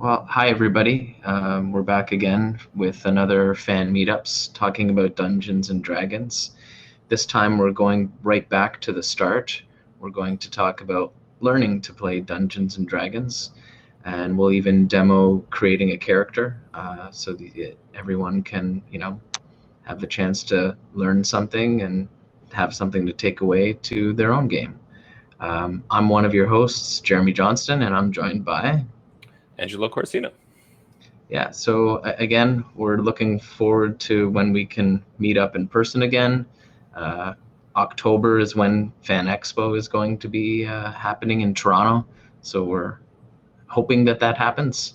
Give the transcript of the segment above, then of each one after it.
Well, hi everybody. We're back again with another fan meetups talking about Dungeons and Dragons. This time we're going right back to the start. We're going to talk about learning to play Dungeons and Dragons, and we'll even demo creating a character so that everyone can, have the chance to learn something and have something to take away to their own game. I'm one of your hosts, Jeremy Johnston, and I'm joined by Angelo Corsino. Yeah, so again, we're looking forward to when we can meet up in person again. Uh, October is when Fan Expo is going to be happening in Toronto, so we're hoping that happens.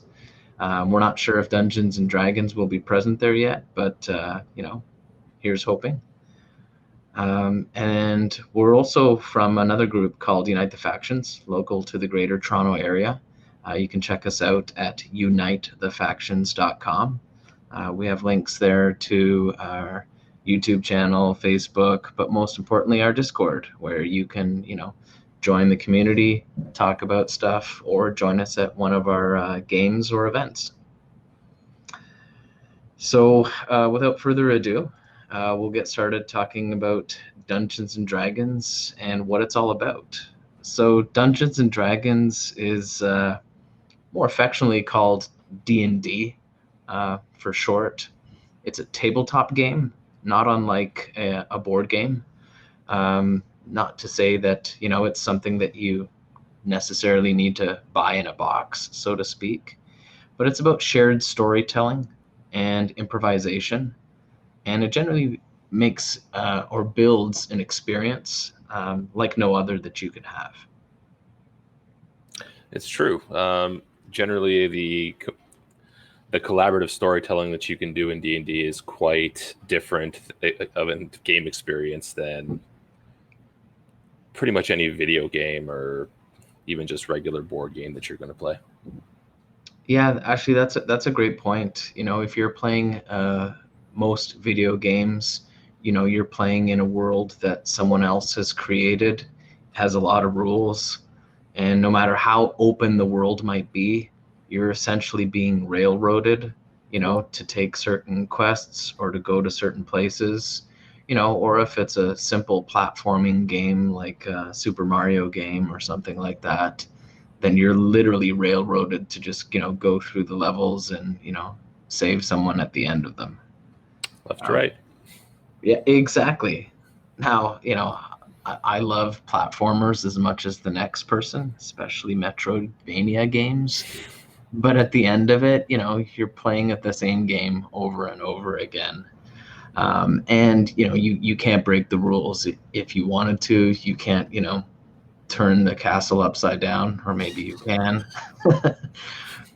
We're not sure if Dungeons and Dragons will be present there yet, but here's hoping. And we're also from another group called Unite the Factions, local to the Greater Toronto area. You can check us out at unitethefactions.com. We have links there to our YouTube channel, Facebook, but most importantly, our Discord, where you can, join the community, talk about stuff, or join us at one of our games or events. So without further ado, we'll get started talking about Dungeons and Dragons and what it's all about. So Dungeons and Dragons is more affectionately called D&D for short. It's a tabletop game, not unlike a board game. Not to say that, it's something that you necessarily need to buy in a box, so to speak, but it's about shared storytelling and improvisation, and it generally makes or builds an experience like no other that you could have. It's true. Generally, the collaborative storytelling that you can do in D&D is quite different of a game experience than pretty much any video game or even just regular board game that you're going to play. Yeah, actually, that's a great point. If you're playing most video games, you're playing in a world that someone else has created, has a lot of rules, and no matter how open the world might be, you're essentially being railroaded, to take certain quests or to go to certain places, or if it's a simple platforming game like a Super Mario game or something like that, then you're literally railroaded to just, go through the levels and, save someone at the end of them. Left to right. Yeah, exactly. Now, I love platformers as much as the next person, especially Metroidvania games. But at the end of it, you're playing at the same game over and over again. And, you can't break the rules. If you wanted to, you can't, turn the castle upside down, or maybe you can.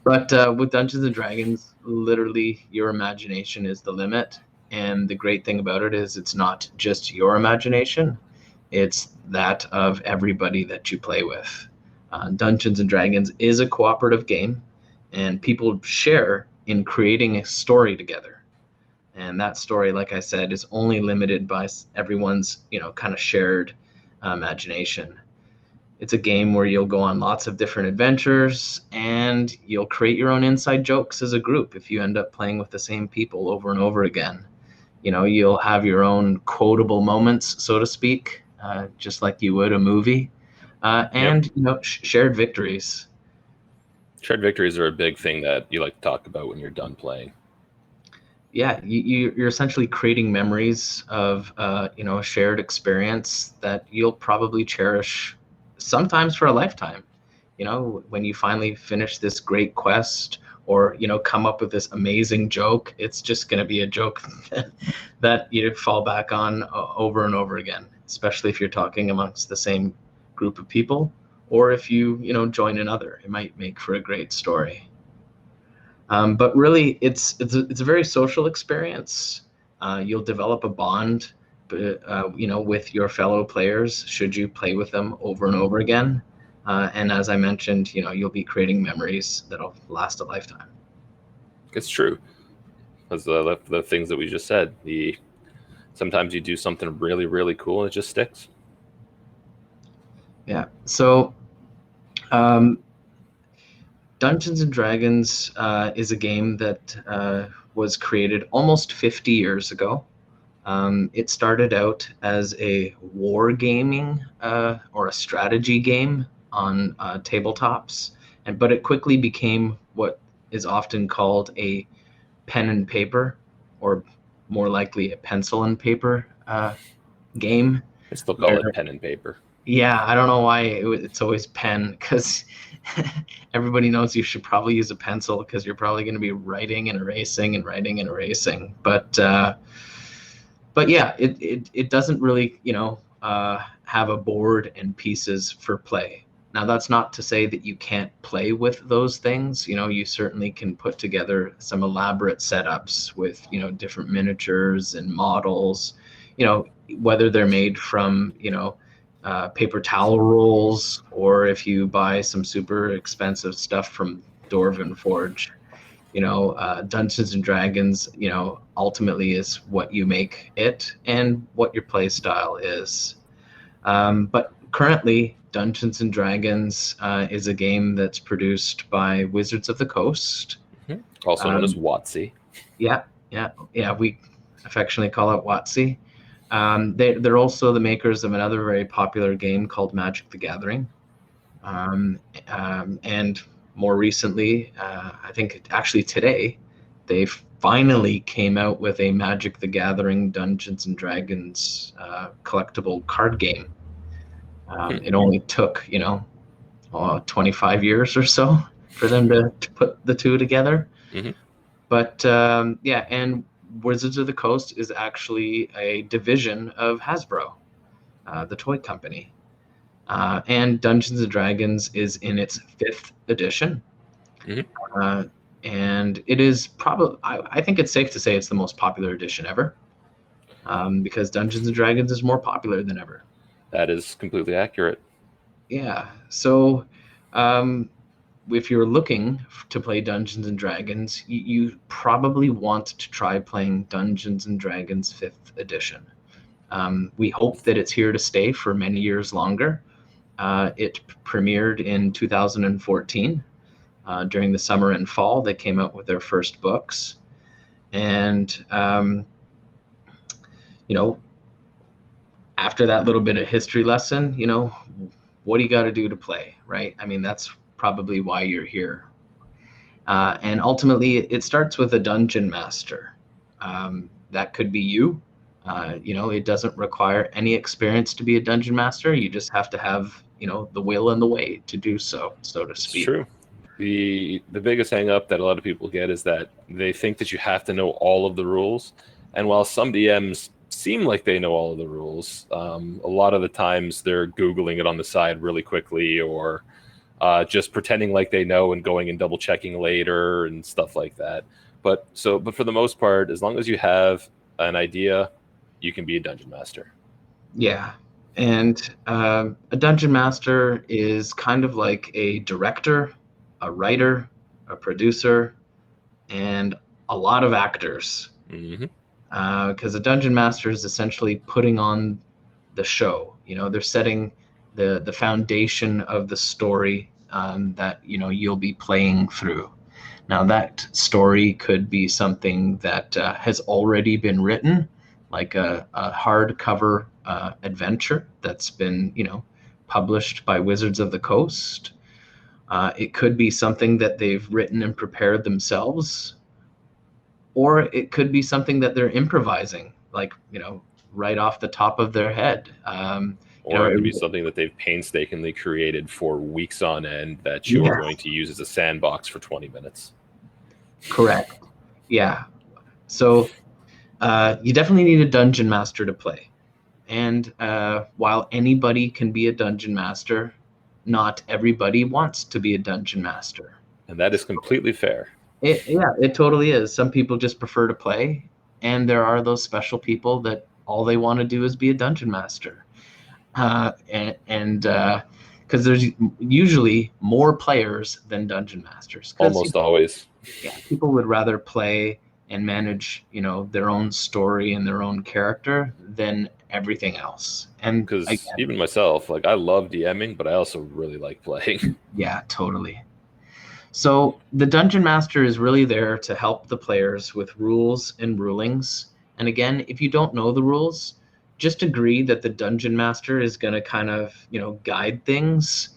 But with Dungeons and Dragons, literally your imagination is the limit. And the great thing about it is it's not just your imagination, it's that of everybody that you play with. Dungeons and Dragons is a cooperative game, and people share in creating a story together. And that story, like I said, is only limited by everyone's, kind of shared imagination. It's a game where you'll go on lots of different adventures, and you'll create your own inside jokes as a group if you end up playing with the same people over and over again. You'll have your own quotable moments, so to speak, just like you would a movie, and shared victories. Shared victories are a big thing that you like to talk about when you're done playing. Yeah, you're essentially creating memories of a shared experience that you'll probably cherish sometimes for a lifetime. When you finally finish this great quest, or come up with this amazing joke, it's just going to be a joke that you fall back on over and over again, especially if you're talking amongst the same group of people, or if you join another. It might make for a great story. But really, it's a very social experience. You'll develop a bond, with your fellow players should you play with them over and over again. And as I mentioned, you'll be creating memories that'll last a lifetime. It's true. That's the things that we just said. Sometimes you do something really, really cool and it just sticks. Yeah. So Dungeons and Dragons is a game that was created almost 50 years ago. It started out as a war gaming or a strategy game on tabletops, but it quickly became what is often called a pen and paper, or more likely a pencil and paper game. I still call Where, it pen and paper. yeah, I don't know why it's always pen, because everybody knows you should probably use a pencil because you're probably going to be writing and erasing and writing and erasing. But yeah, it doesn't really, have a board and pieces for play. Now, that's not to say that you can't play with those things. You certainly can put together some elaborate setups with, different miniatures and models, whether they're made from, paper towel rolls, or if you buy some super expensive stuff from Dwarven Forge. Dungeons and Dragons, ultimately is what you make it and what your play style is. But currently, Dungeons and Dragons is a game that's produced by Wizards of the Coast. Also known as WotC. Yeah, we affectionately call it WotC. They're also the makers of another very popular game called Magic the Gathering. And more recently, I think actually today, they finally came out with a Magic the Gathering Dungeons and Dragons collectible card game. It only took, 25 years or so for them to put the two together. Mm-hmm. But yeah, and Wizards of the Coast is actually a division of Hasbro, the toy company. And Dungeons and Dragons is in its 5th edition. Mm-hmm. And it is probably, I think it's safe to say it's the most popular edition ever, because Dungeons and Dragons is more popular than ever. That is completely accurate. Yeah. So if you're looking to play Dungeons and Dragons, you probably want to try playing Dungeons and Dragons 5th edition. We hope that it's here to stay for many years longer. It premiered in 2014. During the summer and fall, they came out with their first books. And, after that little bit of history lesson, what do you got to do to play, right? I mean, that's probably why you're here. And ultimately, it starts with a dungeon master. That could be you. It doesn't require any experience to be a dungeon master. You just have to have, the will and the way to do so to speak. It's true. The biggest hang up that a lot of people get is that they think that you have to know all of the rules. And while some DMs seem like they know all of the rules, a lot of the times they're Googling it on the side really quickly, or just pretending like they know and going and double checking later and stuff like that. But for the most part, as long as you have an idea, you can be a dungeon master. Yeah. And a dungeon master is kind of like a director, a writer, a producer, and a lot of actors. Mm-hmm. Because a dungeon master is essentially putting on the show. They're setting the foundation of the story that you'll be playing through. Now, that story could be something that has already been written, like a hardcover adventure that's been published by Wizards of the Coast. It could be something that they've written and prepared themselves, or it could be something that they're improvising, like right off the top of their head. Or it could be something that they've painstakingly created for weeks on end that you are going to use as a sandbox for 20 minutes. Correct. Yeah. So you definitely need a dungeon master to play. And while anybody can be a dungeon master, not everybody wants to be a dungeon master. And that is completely fair. It totally is. Some people just prefer to play, and there are those special people that all they want to do is be a dungeon master. And because there's usually more players than dungeon masters. Almost always. Yeah, people would rather play and manage, their own story and their own character than everything else. And because even myself, like, I love DMing, but I also really like playing. Yeah, totally. So the dungeon master is really there to help the players with rules and rulings. And again, if you don't know the rules, just agree that the dungeon master is going to kind of, guide things,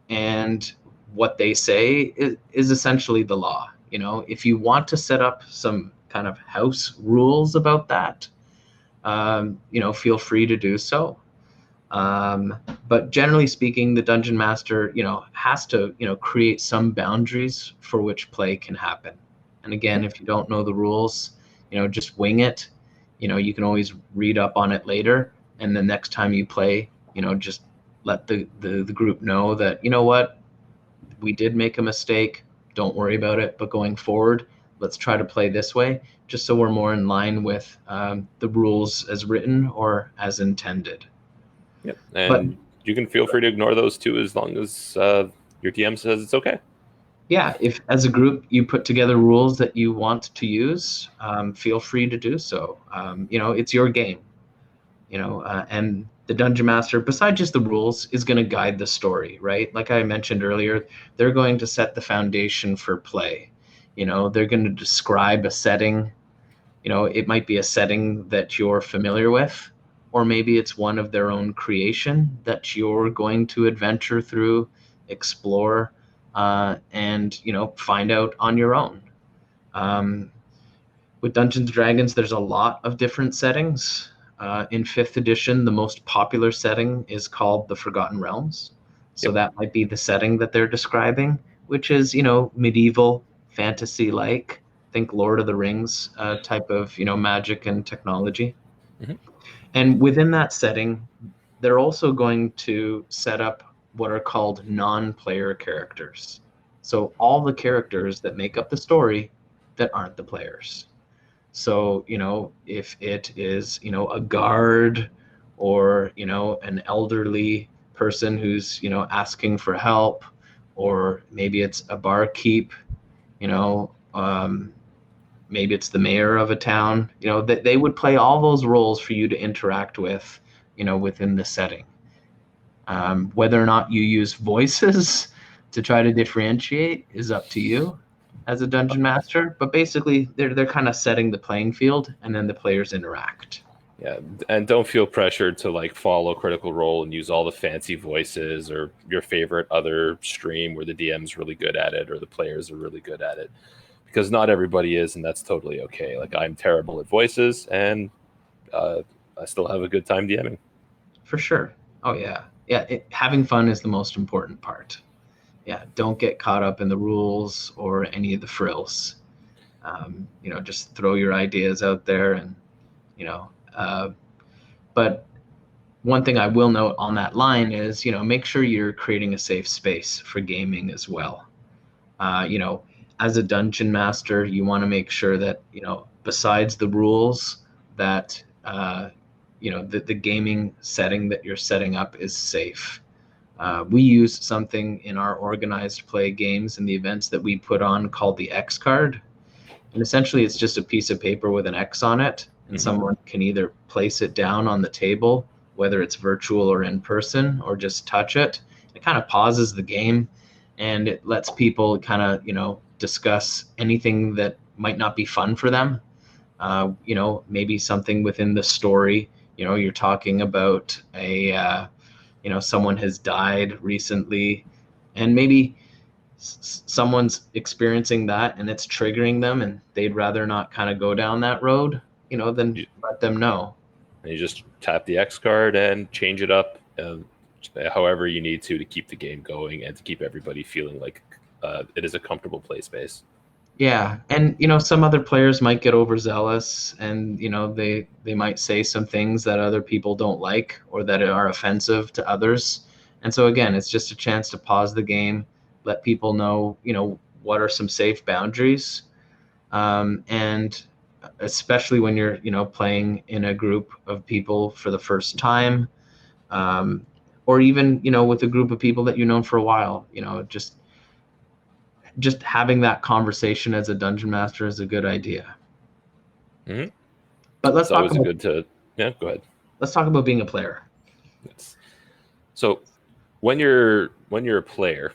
and what they say is essentially the law. If you want to set up some kind of house rules about that, feel free to do so. But generally speaking, the dungeon master, has to, create some boundaries for which play can happen. And again, if you don't know the rules, just wing it. You can always read up on it later, and the next time you play, just let the group know that, what, we did make a mistake. Don't worry about it. But going forward, let's try to play this way, just so we're more in line with the rules as written or as intended. Yep. But And you can feel free to ignore those too, as long as your DM says it's okay. yeah, if as a group you put together rules that you want to use, feel free to do so. It's your game, and the dungeon master, besides just the rules, is going to guide the story, right? Like I mentioned earlier, they're going to set the foundation for play. They're going to describe a setting. It might be a setting that you're familiar with, or maybe it's one of their own creation that you're going to adventure through, explore, and find out on your own. With Dungeons and Dragons, there's a lot of different settings. In 5th edition, the most popular setting is called the Forgotten Realms. So that might be the setting that they're describing, which is, medieval fantasy-like. Think Lord of the Rings type of, magic and technology. Mhm. And within that setting, they're also going to set up what are called non-player characters. So all the characters that make up the story that aren't the players. So, if it is, a guard, or, an elderly person who's, asking for help, or maybe it's a barkeep, you know, um, maybe it's the mayor of a town, that they would play all those roles for you to interact with, within the setting. Whether or not you use voices to try to differentiate is up to you as a dungeon master, but basically they're kind of setting the playing field, and then the players interact. Yeah, and don't feel pressured to like follow Critical Role and use all the fancy voices or your favorite other stream where the DM's really good at it or the players are really good at it, because not everybody is, and that's totally okay. Like I'm terrible at voices, and I still have a good time DMing. For sure. Oh yeah, yeah. Having fun is the most important part. Yeah, don't get caught up in the rules or any of the frills. Just throw your ideas out there, and you know. But one thing I will note on that line is, make sure you're creating a safe space for gaming as well. Uh, you know, as a dungeon master, you want to make sure that, besides the rules, that the gaming setting that you're setting up is safe. We use something in our organized play games and the events that we put on called the X card. And essentially, it's just a piece of paper with an X on it, and someone can either place it down on the table, whether it's virtual or in person, or just touch it. It kind of pauses the game, and it lets people kind of, discuss anything that might not be fun for them. Maybe something within the story. You're talking about someone has died recently, and maybe someone's experiencing that and it's triggering them, and they'd rather not kind of go down that road, then let them know. And you just tap the X card and change it up however you need to keep the game going and to keep everybody feeling like it is a comfortable play space. Yeah, and some other players might get overzealous, and they might say some things that other people don't like or that are offensive to others. And so again, it's just a chance to pause the game, let people know, what are some safe boundaries, and especially when you're, playing in a group of people for the first time, um, or even, with a group of people that you've known for a while, just having that conversation as a dungeon master is a good idea. Mm-hmm. But It's always a good to yeah. Go ahead. Let's talk about being a player. Yes. So when you're a player,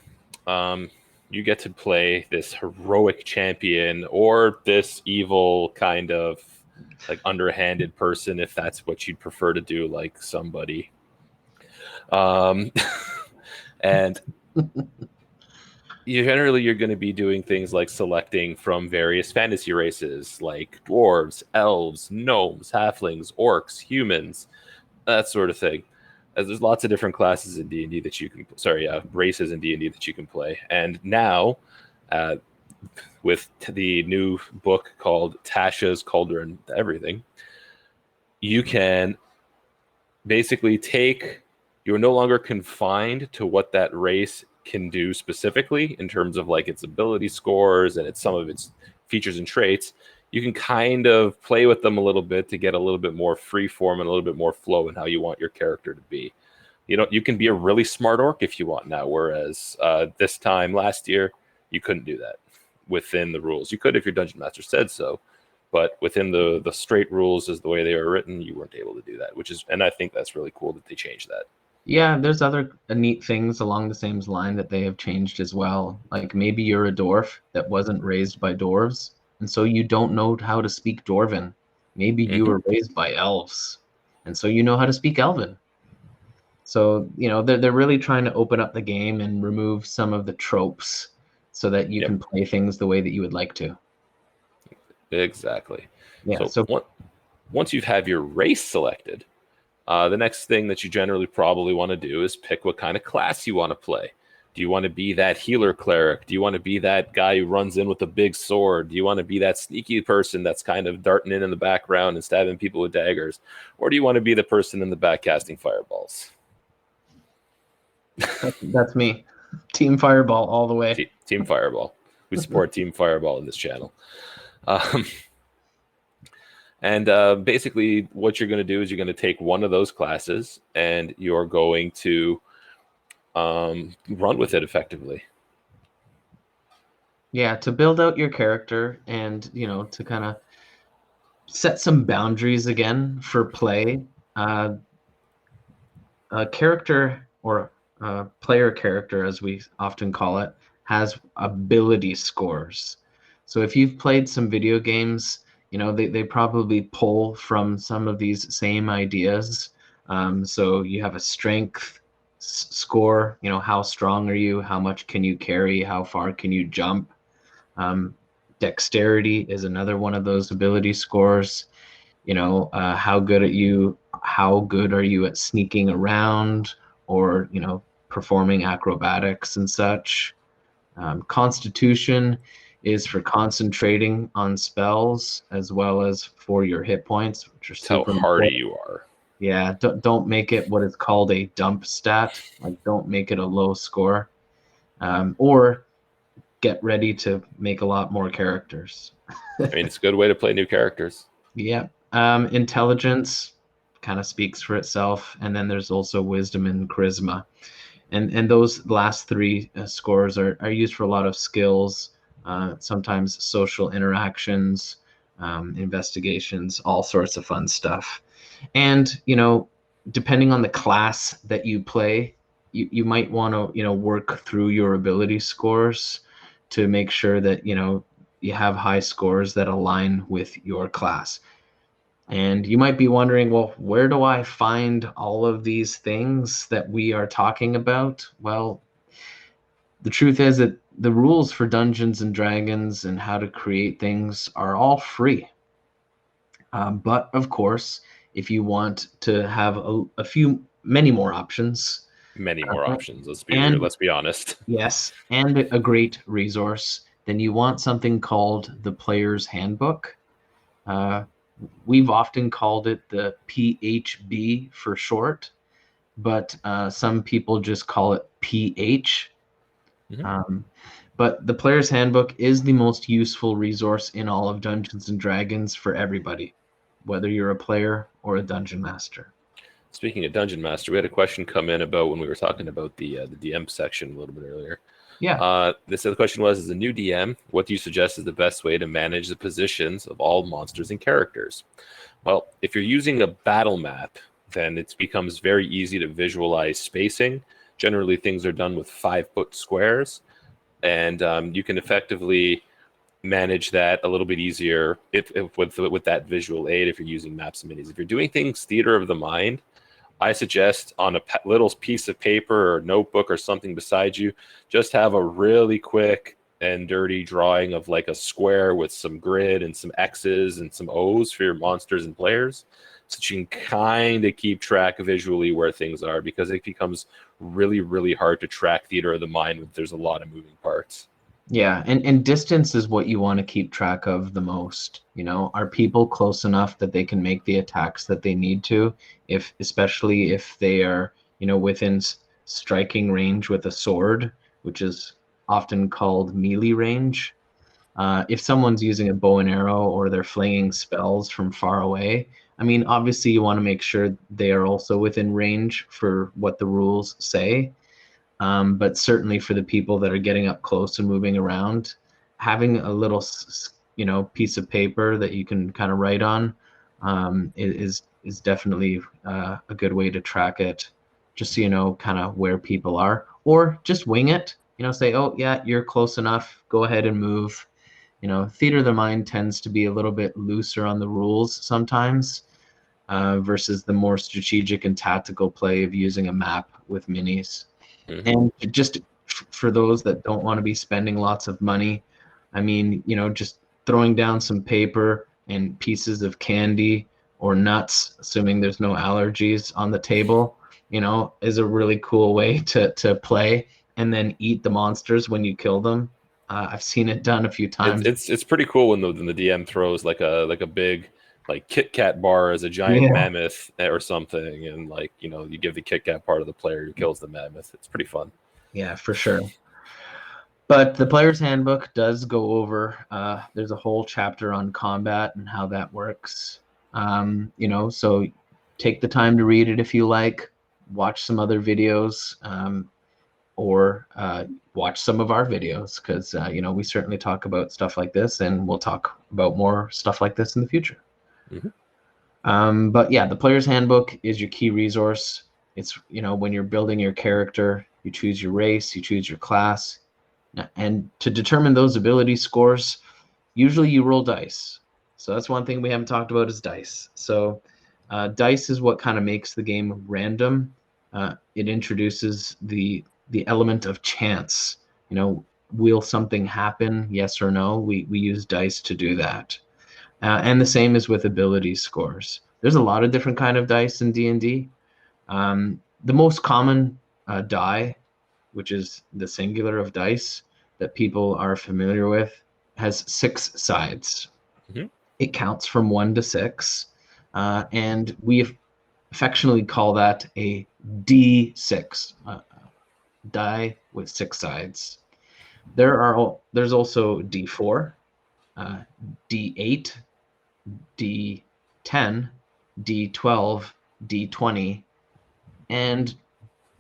you get to play this heroic champion or this evil kind of like underhanded person, if that's what you'd prefer to do, like somebody. And you're going to be doing things like selecting from various fantasy races like dwarves, elves, gnomes, halflings, orcs, humans, that sort of thing. As there's lots of different classes in D&D that you can, races in D&D that you can play. And now, with the new book called Tasha's Cauldron Everything, you can basically you're no longer confined to what that race can do specifically in terms of like its ability scores and some of its features and traits. You can kind of play with them a little bit to get a little bit more free form and a little bit more flow in how you want your character to be. You can be a really smart orc if you want now, whereas this time last year, you couldn't do that within the rules. You could if your dungeon master said so, but within the straight rules as the way they were written, you weren't able to do that, and I think that's really cool that they changed that. Yeah, there's other neat things along the same line that they have changed as well. Like maybe you're a dwarf that wasn't raised by dwarves, and so you don't know how to speak Dwarven. Maybe you were raised by elves, and so you know how to speak Elven. So, they're really trying to open up the game and remove some of the tropes so that you can play things the way that you would like to. Exactly. Yeah. So once you have your race selected, the next thing that you generally probably want to do is pick what kind of class you want to play. Do you want to be that healer cleric? Do you want to be that guy who runs in with a big sword? Do you want to be that sneaky person that's kind of darting in the background and stabbing people with daggers? Or do you want to be the person in the back casting fireballs? That's me. Team Fireball all the way. Team Fireball. We support Team Fireball in this channel. And basically what you're going to do is you're going to take one of those classes and you're going to run with it effectively. Yeah, to build out your character and, to kind of set some boundaries again for play. A character or player character, as we often call it, has ability scores. So if you've played some video games, they probably pull from some of these same ideas. So you have a strength score, how strong are you? How much can you carry? How far can you jump? Dexterity is another one of those ability scores. How good are you at sneaking around or, performing acrobatics and such. Constitution is for concentrating on spells as well as for your hit points, which are super how hardy important. you are. Yeah, don't make it what is called a dump stat. Like, don't make it a low score. Or get ready to make a lot more characters. I mean, it's a good way to play new characters. Yeah. Intelligence kind of speaks for itself. And then there's also wisdom and charisma. And those last three scores are used for a lot of skills, sometimes social interactions, investigations, all sorts of fun stuff. And, depending on the class that you play, you might want to, work through your ability scores to make sure that, you have high scores that align with your class. And you might be wondering, well, where do I find all of these things that we are talking about? Well, the truth is that the rules for Dungeons and Dragons and how to create things are all free. But of course, if you want to have many more options, let's be honest. Yes, and a great resource, then you want something called the Player's Handbook. We've often called it the PHB for short, but some people just call it PH. But the Player's Handbook is the most useful resource in all of Dungeons and Dragons for everybody, whether you're a player or a dungeon master. Speaking of Dungeon Master, we had a question come in about when we were talking about the DM section a little bit earlier. Yeah. The question was, as a new DM, what do you suggest is the best way to manage the positions of all monsters and characters? Well, if you're using a battle map, then it becomes very easy to visualize spacing. Generally, things are done with 5-foot squares. and you can effectively manage that a little bit easier if with that visual aid if you're using maps and minis. If you're doing things theater of the mind, I suggest on a little piece of paper or notebook or something beside you, just have a really quick and dirty drawing of like a square with some grid and some X's and some O's for your monsters and players, so that you can kind of keep track visually where things are, because it becomes really, really hard to track theater of the mind when there's a lot of moving parts. Yeah, and distance is what you want to keep track of the most. Are people close enough that they can make the attacks that they need to, if especially if they are, within striking range with a sword, which is often called melee range. If someone's using a bow and arrow or they're flinging spells from far away, I mean, obviously you want to make sure they are also within range for what the rules say. But certainly for the people that are getting up close and moving around, having a little, piece of paper that you can kind of write on is definitely a good way to track it, just so you know kind of where people are, or just wing it. Say, oh yeah, you're close enough. Go ahead and move. Theater of the mind tends to be a little bit looser on the rules sometimes, versus the more strategic and tactical play of using a map with minis. Mm-hmm. And just for those that don't want to be spending lots of money, I mean, just throwing down some paper and pieces of candy or nuts, assuming there's no allergies on the table, is a really cool way to play, and then eat the monsters when you kill them. I've seen it done a few times. It's pretty cool when the DM throws like a big like Kit Kat bar as a giant Yeah. mammoth or something, and like you give the Kit Kat part to the player who kills the mammoth. It's pretty fun. Yeah, for sure. But the player's handbook does go over, there's a whole chapter on combat and how that works. So take the time to read it if you like, watch some other videos, or watch some of our videos, because, we certainly talk about stuff like this, and we'll talk about more stuff like this in the future. But yeah, the player's handbook is your key resource. It's, when you're building your character, you choose your race, you choose your class. And to determine those ability scores, usually you roll dice. So that's one thing we haven't talked about is dice. So dice is what kind of makes the game random. It introduces the element of chance. Will something happen? Yes or no? We use dice to do that. And the same is with ability scores. There's a lot of different kind of dice in D&D. The most common die, which is the singular of dice that people are familiar with, has 6 sides. Mm-hmm. It counts from 1 to 6, and we affectionately call that a D6, die with 6 sides. There's also D4, D8, D10, D12, D20, and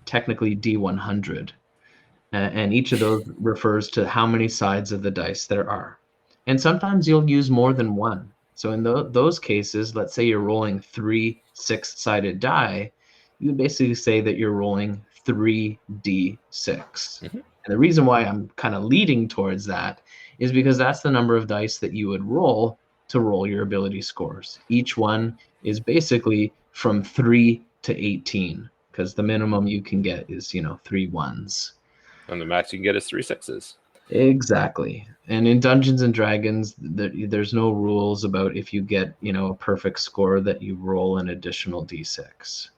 technically D100. And each of those refers to how many sides of the dice there are. And sometimes you'll use more than one. So in those cases, let's say you're rolling 3 6-sided die, you would basically say that you're rolling 3d6. Mm-hmm. And the reason why I'm kind of leading towards that is because that's the number of dice that you would roll to roll your ability scores. Each one is basically from 3 to 18, because the minimum you can get is 3 1s. And the max you can get is 3 6s. Exactly. And in Dungeons and Dragons, there's no rules about if you get, a perfect score that you roll an additional d6.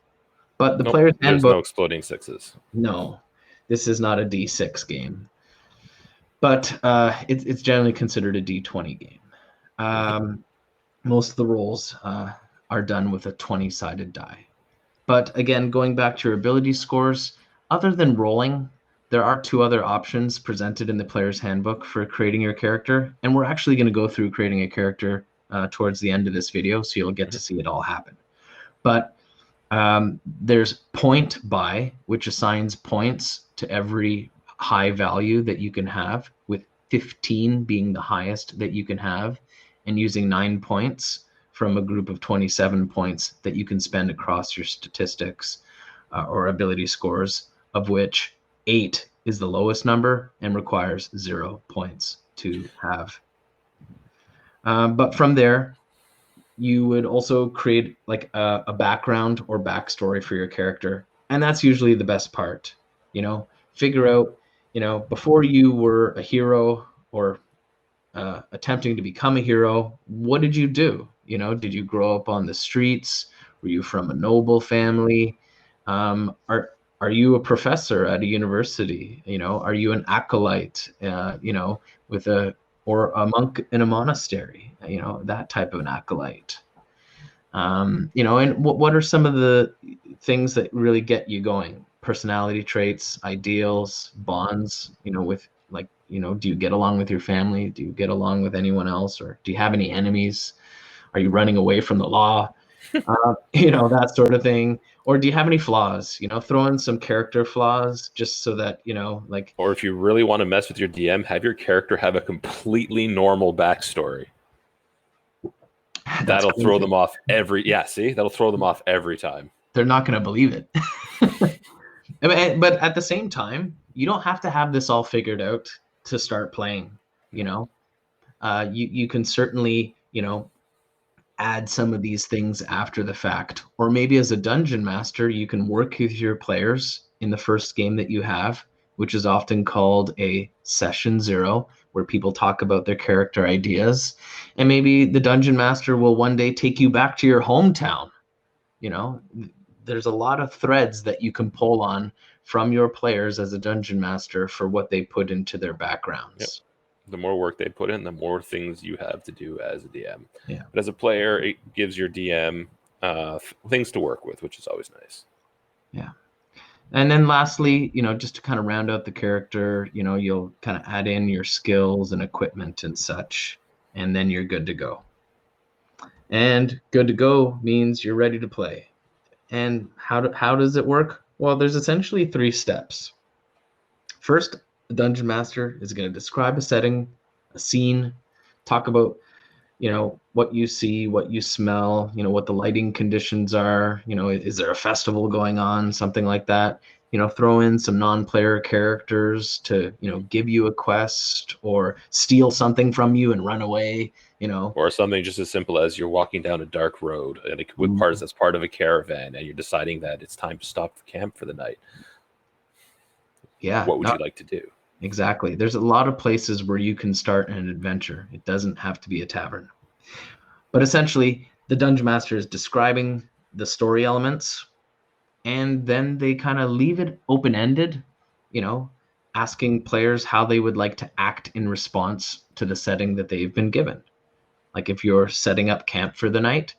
But the player's handbook, there's no exploding 6s. No, this is not a d6 game. But it's generally considered a d20 game. Most of the rolls are done with a 20-sided die. But again, going back to your ability scores, other than rolling, there are 2 other options presented in the player's handbook for creating your character. And we're actually going to go through creating a character towards the end of this video, so you'll get to see it all happen. But there's point by, which assigns points to every high value that you can have, with 15 being the highest that you can have, and using 9 points from a group of 27 points that you can spend across your statistics or ability scores, of which 8 is the lowest number and requires 0 points to have. But from there, you would also create like a background or backstory for your character. And that's usually the best part. Figure out, before you were a hero or attempting to become a hero, what did you do? Did you grow up on the streets? Were you from a noble family? Are you a professor at a university? Are you an acolyte? With or a monk in a monastery? That type of an acolyte. And what are some of the things that really get you going? Personality traits, ideals, bonds. With like, do you get along with your family? Do you get along with anyone else? Or do you have any enemies? Are you running away from the law? That sort of thing. Or do you have any flaws? Throw in some character flaws just so that, like. Or if you really want to mess with your DM, have your character have a completely normal backstory. That'll throw them off that'll throw them off every time. They're not going to believe it. But at the same time, you don't have to have this all figured out to start playing. You can certainly, add some of these things after the fact. Or maybe as a dungeon master, you can work with your players in the first game that you have, which is often called a session 0, where people talk about their character ideas. And maybe the dungeon master will one day take you back to your hometown. There's a lot of threads that you can pull on from your players as a dungeon master for what they put into their backgrounds. Yep. The more work they put in, the more things you have to do as a DM. Yeah. But as a player, it gives your DM things to work with, which is always nice. Yeah. And then lastly, just to kind of round out the character, you'll kind of add in your skills and equipment and such, and then you're good to go. And good to go means you're ready to play. And how does it work? Well, there's essentially 3 steps. First, the dungeon master is going to describe a setting, a scene, talk about, what you see, what you smell, what the lighting conditions are, is there a festival going on, something like that. Throw in some non-player characters to, give you a quest or steal something from you and run away, Or something just as simple as you're walking down a dark road and as part of a caravan, and you're deciding that it's time to stop the camp for the night. Yeah. What would you like to do? Exactly. There's a lot of places where you can start an adventure. It doesn't have to be a tavern. But essentially, the dungeon master is describing the story elements, and then they kind of leave it open-ended, asking players how they would like to act in response to the setting that they've been given. Like if you're setting up camp for the night,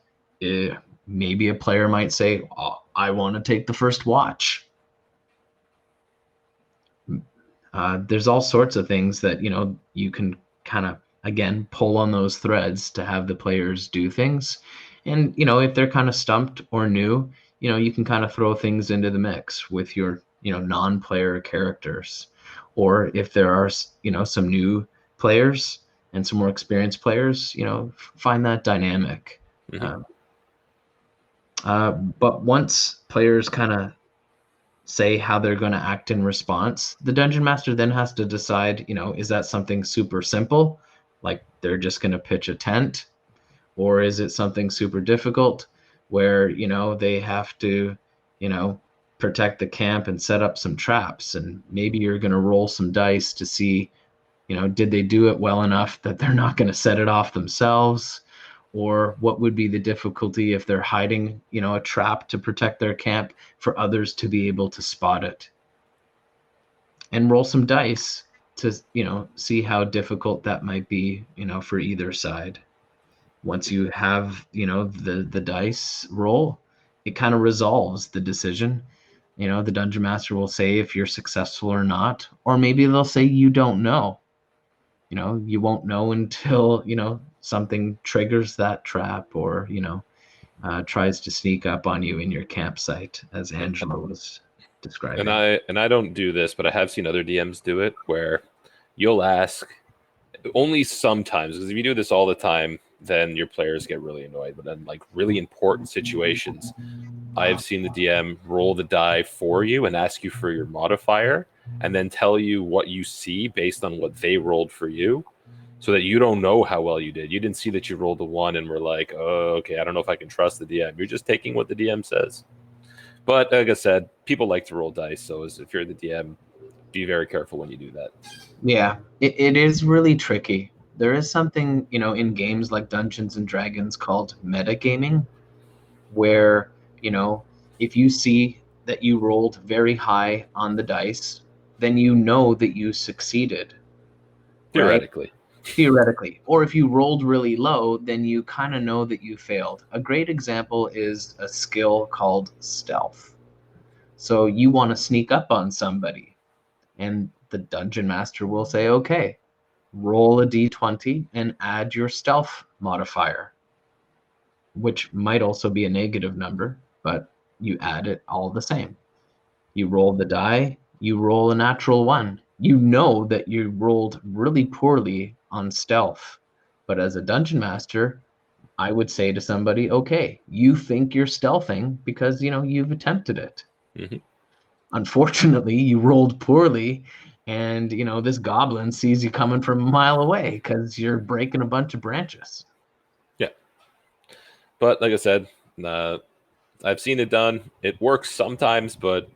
maybe a player might say, "Oh, I want to take the first watch." There's all sorts of things that, you can kind of, again, pull on those threads to have the players do things. And, if they're kind of stumped or new, you can kind of throw things into the mix with your, non-player characters. Or if there are, some new players and some more experienced players, find that dynamic. Mm-hmm. But once players kind of say how they're going to act in response, the dungeon master then has to decide, is that something super simple, like they're just going to pitch a tent, or is it something super difficult where, they have to, protect the camp and set up some traps, and maybe you're going to roll some dice to see, did they do it well enough that they're not going to set it off themselves? Or what would be the difficulty if they're hiding, a trap to protect their camp for others to be able to spot it? And roll some dice to, see how difficult that might be, for either side. Once you have, the dice roll, it kind of resolves the decision. The dungeon master will say if you're successful or not, or maybe they'll say you don't know. You won't know until, something triggers that trap or, tries to sneak up on you in your campsite, as Angela was describing. And I don't do this, but I have seen other DMs do it, where you'll ask only sometimes, because if you do this all the time, then your players get really annoyed. But in like really important situations, I've seen the DM roll the die for you and ask you for your modifier, and then tell you what you see based on what they rolled for you, so that you don't know how well you did. You didn't see that you rolled a 1 and were like, oh, okay, I don't know if I can trust the DM. You're just taking what the DM says. But like I said, people like to roll dice, so if you're the DM, be very careful when you do that. Yeah, it is really tricky. There is something, in games like Dungeons and Dragons called metagaming, where, if you see that you rolled very high on the dice, then you know that you succeeded, right? Theoretically. Theoretically. Or if you rolled really low, then you kind of know that you failed. A great example is a skill called stealth. So you want to sneak up on somebody, and the dungeon master will say, okay, roll a d20 and add your stealth modifier, which might also be a negative number, but you add it all the same. You roll the die, you roll a natural 1. You know that you rolled really poorly on stealth. But as a dungeon master, I would say to somebody, okay, you think you're stealthing because, you've attempted it. Mm-hmm. Unfortunately, you rolled poorly, and, this goblin sees you coming from a mile away because you're breaking a bunch of branches. Yeah. But like I said, I've seen it done. It works sometimes, but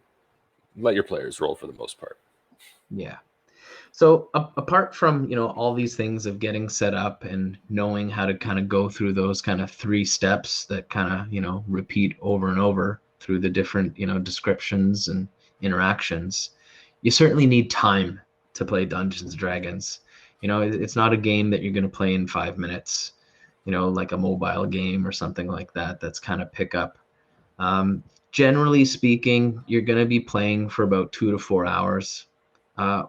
let your players roll for the most part. Yeah. So apart from, all these things of getting set up and knowing how to kind of go through those kind of 3 steps that kind of, repeat over and over through the different, descriptions and interactions, you certainly need time to play Dungeons and Dragons. It's not a game that you're going to play in 5 minutes, like a mobile game or something like that. That's kind of pick up. Generally speaking, you're going to be playing for about 2 to 4 hours.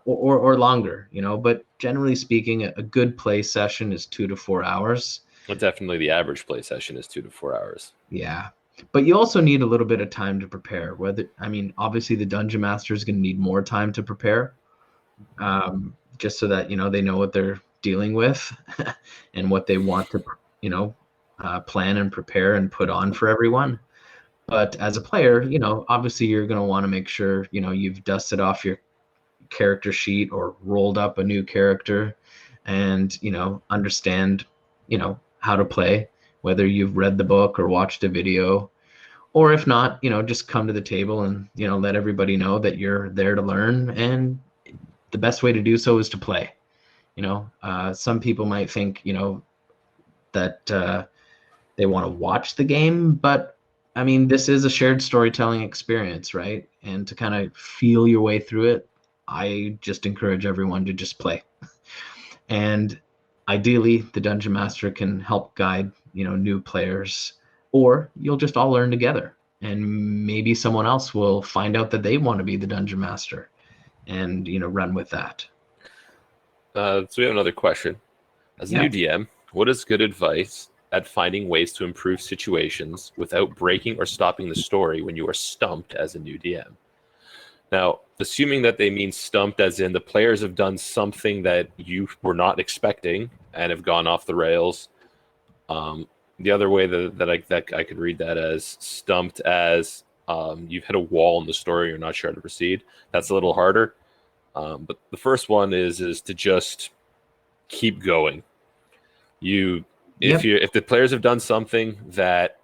Or longer, but generally speaking, a good play session is 2 to 4 hours. But definitely the average play session is 2 to 4 hours. Yeah. But you also need a little bit of time to prepare. Obviously the dungeon master is going to need more time to prepare, just so that, they know what they're dealing with and what they want to, plan and prepare and put on for everyone. But as a player, obviously you're going to want to make sure, you've dusted off your character sheet or rolled up a new character and understand how to play, whether you've read the book or watched a video, or if not, just come to the table and let everybody know that you're there to learn, and the best way to do so is to play. Some people might think that they want to watch the game, but this is a shared storytelling experience, right? And to kind of feel your way through it, I just encourage everyone to just play. And ideally, the dungeon master can help guide, new players, or you'll just all learn together. And maybe someone else will find out that they want to be the dungeon master and, run with that. So we have another question. As a new DM, what is good advice at finding ways to improve situations without breaking or stopping the story when you are stumped as a new DM? Now, assuming that they mean stumped as in the players have done something that you were not expecting and have gone off the rails. The other way that I could read that as stumped as you've hit a wall in the story, you're not sure how to proceed. That's a little harder. But the first one is to just keep going. If the players have done something that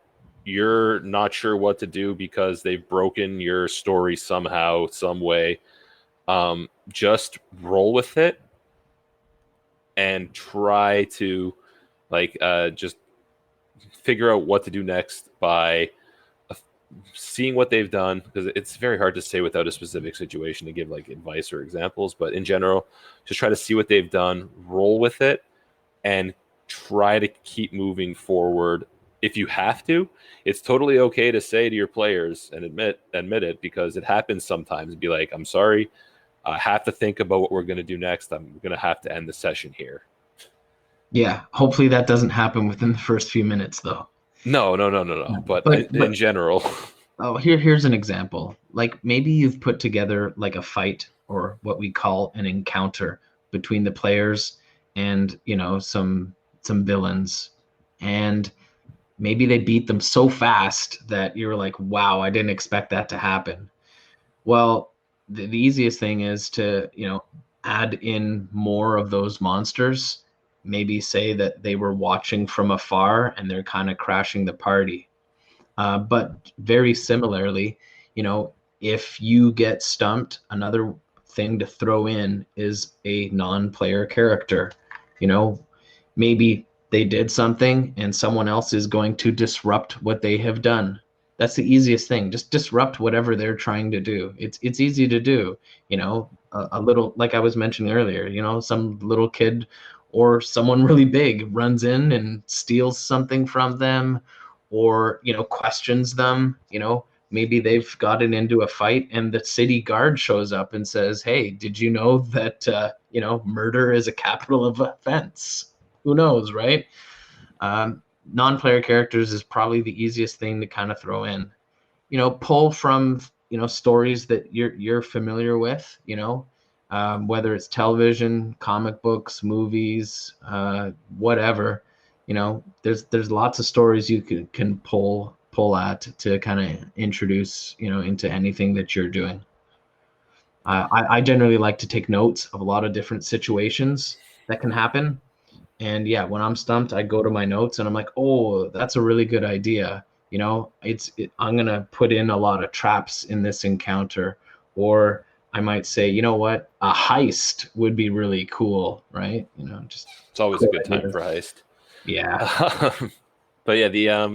you're not sure what to do because they've broken your story somehow, some way, just roll with it and try to just figure out what to do next by seeing what they've done, because it's very hard to say without a specific situation to give like advice or examples, but in general, just try to see what they've done, roll with it, and try to keep moving forward. If you have to, it's totally okay to say to your players and admit it, because it happens sometimes. Be like, I'm sorry, I have to think about what we're going to do next. I'm going to have to end the session here. Yeah, hopefully that doesn't happen within the first few minutes, though. No. But in general. Oh, here's an example. Like maybe you've put together like a fight, or what we call an encounter, between the players and some villains, and maybe they beat them so fast that you're like, wow, I didn't expect that to happen. Well, the easiest thing is to, add in more of those monsters. Maybe say that they were watching from afar and they're kind of crashing the party. But very similarly, if you get stumped, another thing to throw in is a non-player character. You know, maybe they did something and someone else is going to disrupt what they have done. That's the easiest thing. Just disrupt whatever they're trying to do. It's easy to do. A little, like I was mentioning earlier, some little kid or someone really big runs in and steals something from them, or questions them. Maybe they've gotten into a fight and the city guard shows up and says, hey, did you know that murder is a capital of offense? Who knows, right? Non-player characters is probably the easiest thing to kind of throw in. Pull from stories that you're familiar with. Whether it's television, comic books, movies, whatever. There's lots of stories you can pull at to kind of introduce into anything that you're doing. I generally like to take notes of a lot of different situations that can happen. And yeah, when I'm stumped, I go to my notes and I'm like, oh, that's a really good idea. I'm gonna put in a lot of traps in this encounter, or I might say, you know what, a heist would be really cool, right? Just It's always cool a good time ideas. for heist. Yeah, But yeah,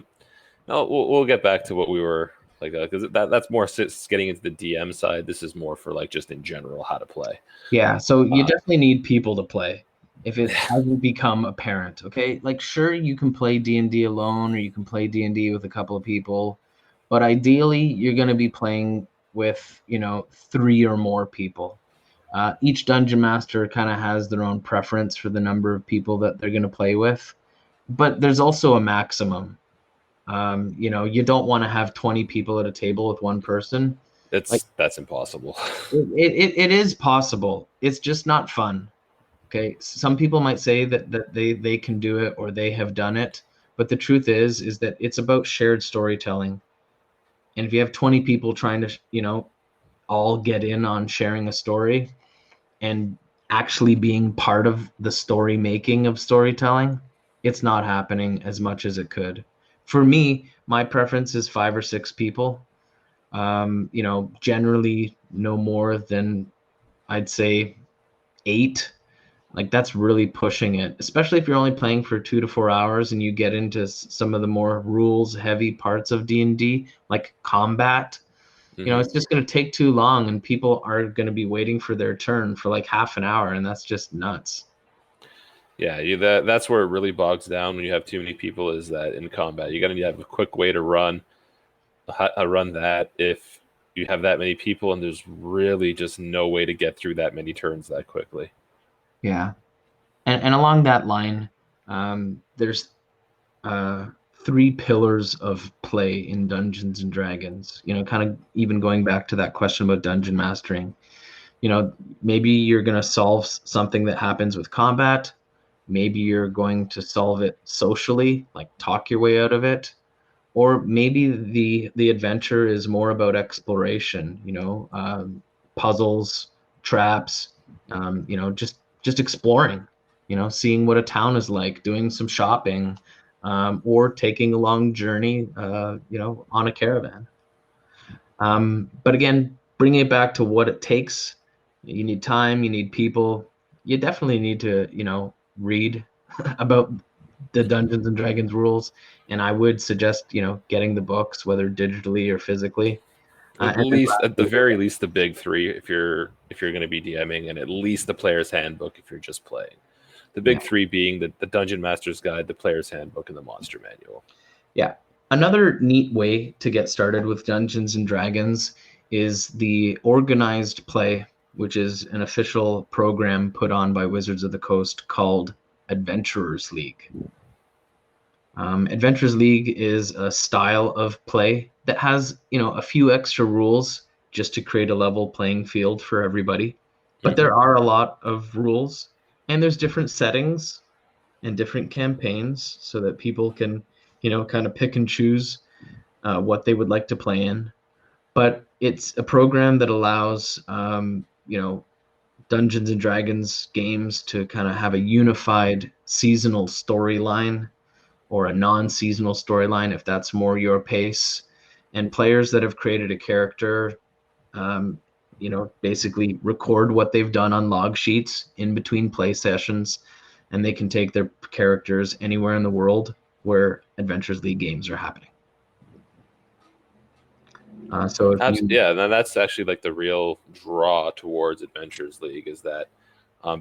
no, we'll get back to what we were like, because that's more getting into the DM side. This is more for like just in general how to play. yeah. So you Uh, definitely need people to play if it hasn't become apparent. Okay, like sure you can play D&D alone, or you can play D&D with a couple of people, but ideally you're going to be playing with 3 or more people. Each dungeon master kind of has their own preference for the number of people that they're going to play with, but there's also a maximum. You don't want to have 20 people at a table with one person. Like that's impossible. it is possible. It's just not fun. Okay, some people might say that they can do it or they have done it, but the truth is that it's about shared storytelling. And if you have 20 people trying to, all get in on sharing a story and actually being part of the story making of storytelling, it's not happening as much as it could. For me, my preference is 5 or 6 people. Generally no more than, I'd say, 8. Like that's really pushing it, especially if you're only playing for 2 to 4 hours and you get into some of the more rules heavy parts of D&D, like combat. Mm-hmm. It's just going to take too long and people are going to be waiting for their turn for like half an hour, and that's just nuts. Yeah, that's where it really bogs down when you have too many people. Is that in combat, you got to have a quick way to run that if you have that many people, and there's really just no way to get through that many turns that quickly. Yeah. And along that line, there's 3 pillars of play in Dungeons and Dragons. Kind of even going back to that question about dungeon mastering. Maybe you're going to solve something that happens with combat. Maybe you're going to solve it socially, like talk your way out of it. Or maybe the adventure is more about exploration, puzzles, traps, just exploring, seeing what a town is like, doing some shopping, or taking a long journey, on a caravan. But again, bringing it back to what it takes, you need time, you need people. You definitely need to, read about the Dungeons and Dragons rules, and I would suggest, getting the books, whether digitally or physically. At And then least, at the lastly, very least, the big three if you're going to be DMing, and at least the player's handbook if you're just playing. The yeah, big three being the Dungeon Master's Guide, the player's handbook, and the Monster Manual. yeah. Another neat way to get started with Dungeons and Dragons is the organized play, which is an official program put on by Wizards of the Coast called Adventurers League. Adventures League is a style of play that has, a few extra rules just to create a level playing field for everybody. But Mm-hmm. there are a lot of rules, and there's different settings. and different campaigns so that people can, kind of pick and choose what they would like to play in. But it's a program that allows, Dungeons and Dragons games to kind of have a unified seasonal storyline or a non-seasonal storyline if that's more your pace. And players that have created a character, basically record what they've done on log sheets in between play sessions, and they can take their characters anywhere in the world where Adventures League games are happening. So if you, Yeah, and that's actually like the real draw towards Adventures League is that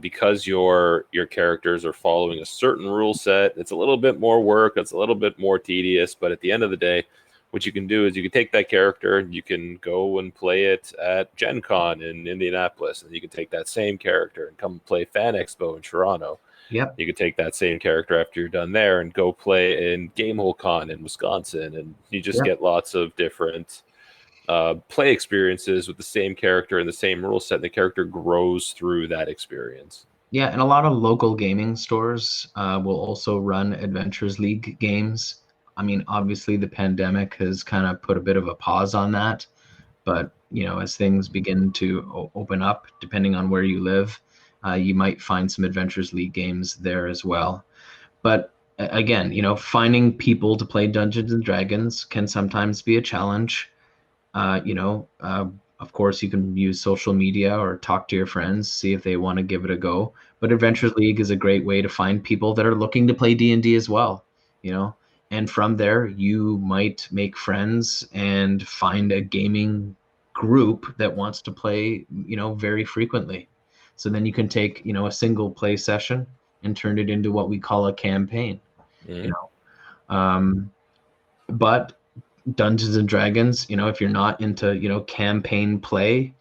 because your characters are following a certain rule set, it's a little bit more work, it's a little bit more tedious, but at the end of the day, what you can do is you can take that character and you can go and play it at Gen Con in Indianapolis, and you can take that same character and come play Fan Expo in Toronto. yep, You can take that same character after you're done there and go play in Gamehole Con in Wisconsin, and you just yep. get lots of different play experiences with the same character and the same rule set, and the character grows through that experience. Yeah, and a lot of local gaming stores will also run Adventures League games. I mean, obviously the pandemic has kind of put a bit of a pause on that, but as things begin to open up, depending on where you live, you might find some Adventures League games there as well. But again, finding people to play Dungeons and Dragons can sometimes be a challenge. uh, you know, uh, of course, you can use social media or talk to your friends, see if they want to give it a go. But Adventures League is a great way to find people that are looking to play D&D as well, you know. And from there, you might make friends and find a gaming group that wants to play, very frequently. So then you can take, a single play session and turn it into what we call a campaign, you Mm-hmm. know. But Dungeons and Dragons, if you're not into, campaign play,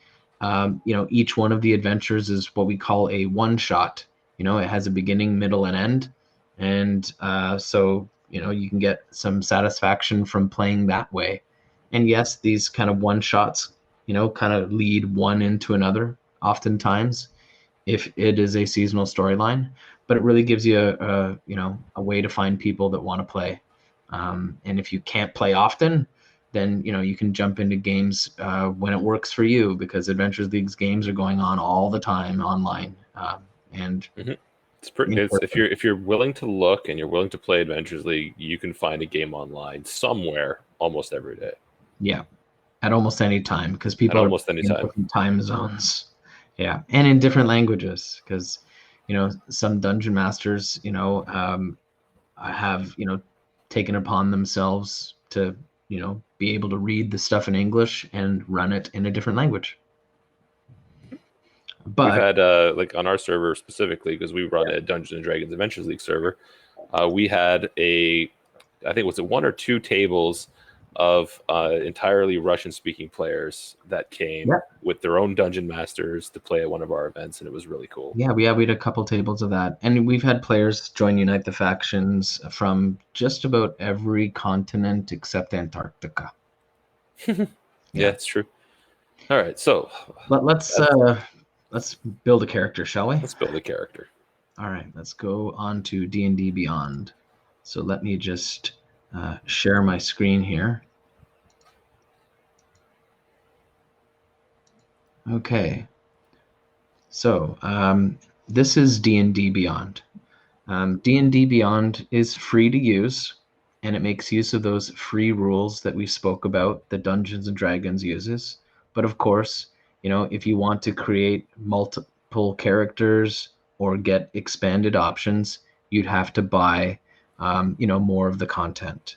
each one of the adventures is what we call a one shot. It has a beginning, middle, and end. And so, you can get some satisfaction from playing that way. And yes, these kind of one shots, kind of lead one into another oftentimes if it is a seasonal storyline, but it really gives you a way to find people that want to play. And if you can't play often, then you can jump into games when it works for you, because Adventures League's games are going on all the time online. And Mm-hmm. It's if you're willing to look and you're willing to play Adventures League, you can find a game online somewhere almost every day yeah, at almost any time, because at people are almost any in time. different time zones. Yeah, and in different languages, because some dungeon masters have taken upon themselves to be able to read the stuff in English and run it in a different language. We've But had like on our server specifically, because we run a Dungeons and Dragons Adventures League server, we had I think was it one or two tables of entirely Russian speaking players that came yeah, with their own dungeon masters to play at one of our events, and it was really cool. we had a couple tables of that, and we've had players join Unite the Factions from just about every continent except Antarctica. Yeah, Yeah, it's true. All right, so let's build a character, shall we? let's build a character. All right, let's go on to D&D Beyond. So let me just share my screen here. Okay, so this is D&D Beyond. D&D Beyond is free to use, and it makes use of those free rules that we spoke about that Dungeons and Dragons uses. But of course, if you want to create multiple characters or get expanded options, you'd have to buy, more of the content.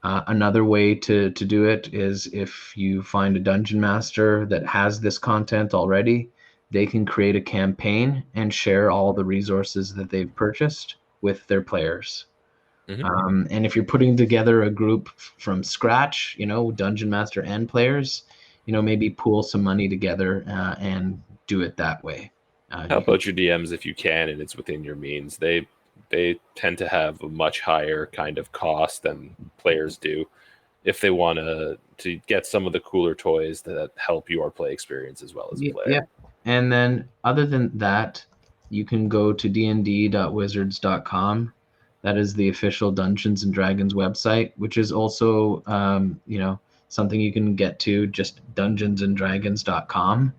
Another way to do it is if you find a dungeon master that has this content already, they can create a campaign and share all the resources that they've purchased with their players. Mm-hmm. And if you're putting together a group from scratch, dungeon master and players, maybe pool some money together and do it that way. Help out your DMs if you can, and it's within your means. They tend to have a much higher kind of cost than players do if they want to get some of the cooler toys that help your play experience as well as a player. Yeah. And then other than that, you can go to dnd.wizards.com. That is the official Dungeons and Dragons website, which is also, something you can get to, just dungeonsanddragons.com.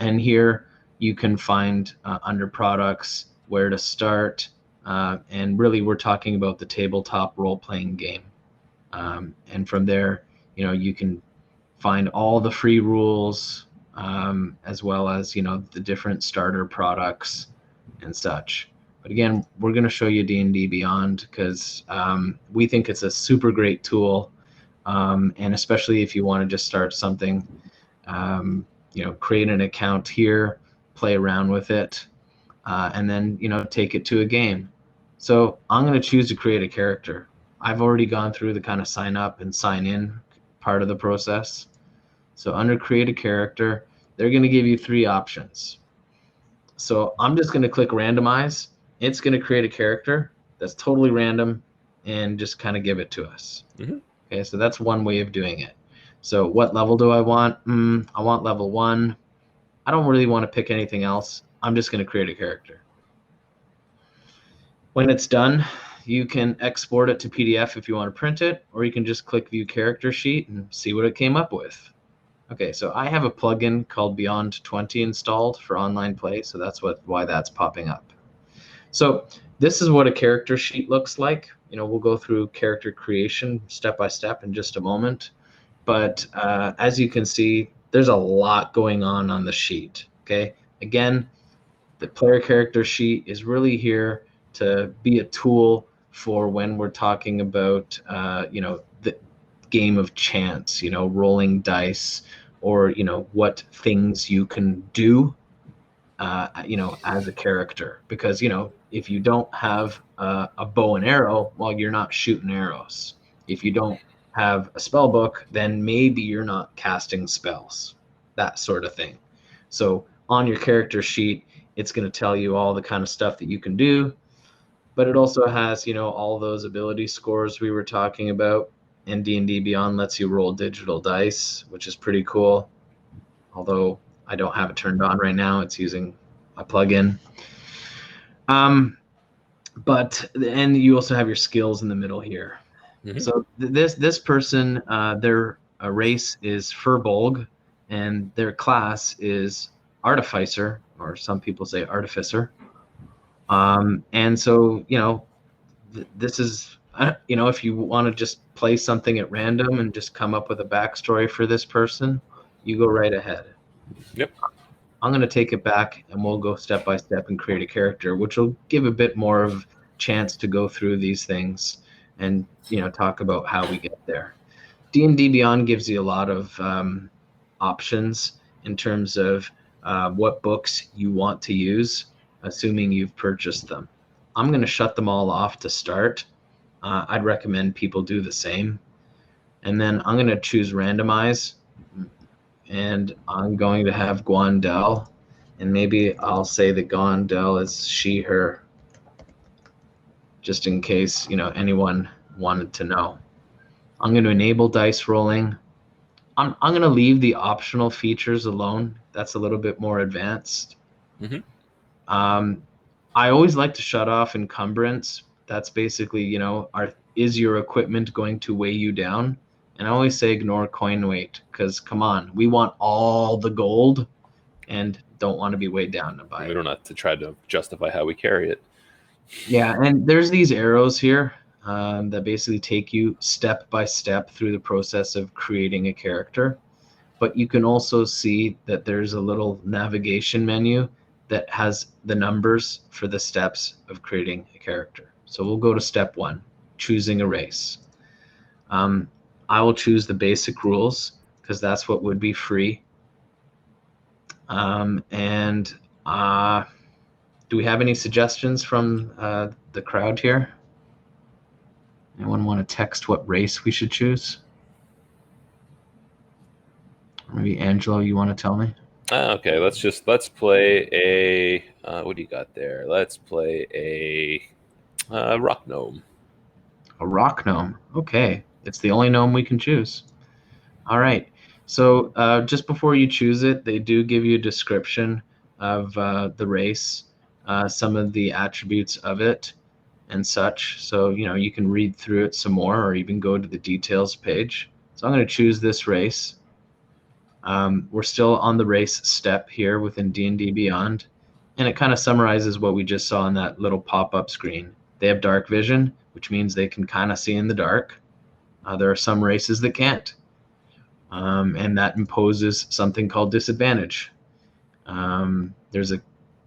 And here you can find under products where to start. And really, we're talking about the tabletop role-playing game. And from there, you can find all the free rules, as well as, the different starter products and such. But again, we're going to show you D&D Beyond because we think it's a super great tool. And especially if you want to just start something, create an account here, play around with it, and then, take it to a game. So I'm going to choose to create a character. I've already gone through the kind of sign up and sign in part of the process. So under create a character, they're going to give you 3 options. So I'm just going to click randomize. It's going to create a character that's totally random and just kind of give it to us. Mm-hmm. Okay, so that's one way of doing it. So what level do I want? I want level 1. I don't really want to pick anything else. I'm just going to create a character. When it's done, you can export it to PDF if you want to print it, or you can just click View Character Sheet and see what it came up with. Okay, so I have a plugin called Beyond 20 installed for online play, so that's why that's popping up. So this is what a character sheet looks like. We'll go through character creation step by step in just a moment. But as you can see, there's a lot going on the sheet. Okay, again, the player character sheet is really here to be a tool for when we're talking about, the game of chance, rolling dice, or, what things you can do, as a character. Because, if you don't have a bow and arrow, well, you're not shooting arrows. If you don't have a spell book, then maybe you're not casting spells, that sort of thing. So on your character sheet, it's going to tell you all the kind of stuff that you can do, but it also has, all those ability scores we were talking about. And D&D Beyond lets you roll digital dice, which is pretty cool. Although I don't have it turned on right now, it's using a plugin. And you also have your skills in the middle here. Mm-hmm. So this person, their race is Furbolg, and their class is Artificer, or some people say Artificer. And so, this is, if you want to just play something at random and just come up with a backstory for this person, you go right ahead. Yep. I'm going to take it back, and we'll go step by step and create a character, which will give a bit more of chance to go through these things and, talk about how we get there. D&D Beyond gives you a lot of options in terms of what books you want to use, assuming you've purchased them. I'm going to shut them all off to start. I'd recommend people do the same. And then I'm going to choose randomize, and I'm going to have Gwandel, and maybe I'll say that Gwandel is she, her, just in case, anyone wanted to know. I'm going to enable dice rolling. I'm going to leave the optional features alone. That's a little bit more advanced. Mm-hmm. I always like to shut off Encumbrance. That's basically, is your equipment going to weigh you down? And I always say ignore coin weight, because come on, we want all the gold and don't want to be weighed down to buy it. We don't have to try to justify how we carry it. Yeah, and there's these arrows here that basically take you step by step through the process of creating a character. But you can also see that there's a little navigation menu that has the numbers for the steps of creating a character. So we'll go to step 1, choosing a race. I will choose the basic rules because that's what would be free. Do we have any suggestions from the crowd here? Anyone want to text what race we should choose? Maybe Angelo, you want to tell me? Okay, let's play a what do you got there? Let's play a rock gnome. A rock gnome. Okay, it's the only gnome we can choose. All right. So just before you choose it, they do give you a description of the race. some of the attributes of it and such. So, you can read through it some more or even go to the details page. So I'm going to choose this race. We're still on the race step here within D&D Beyond, and it kind of summarizes what we just saw on that little pop-up screen. They have dark vision, which means they can kind of see in the dark. There are some races that can't, and that imposes something called disadvantage. There's a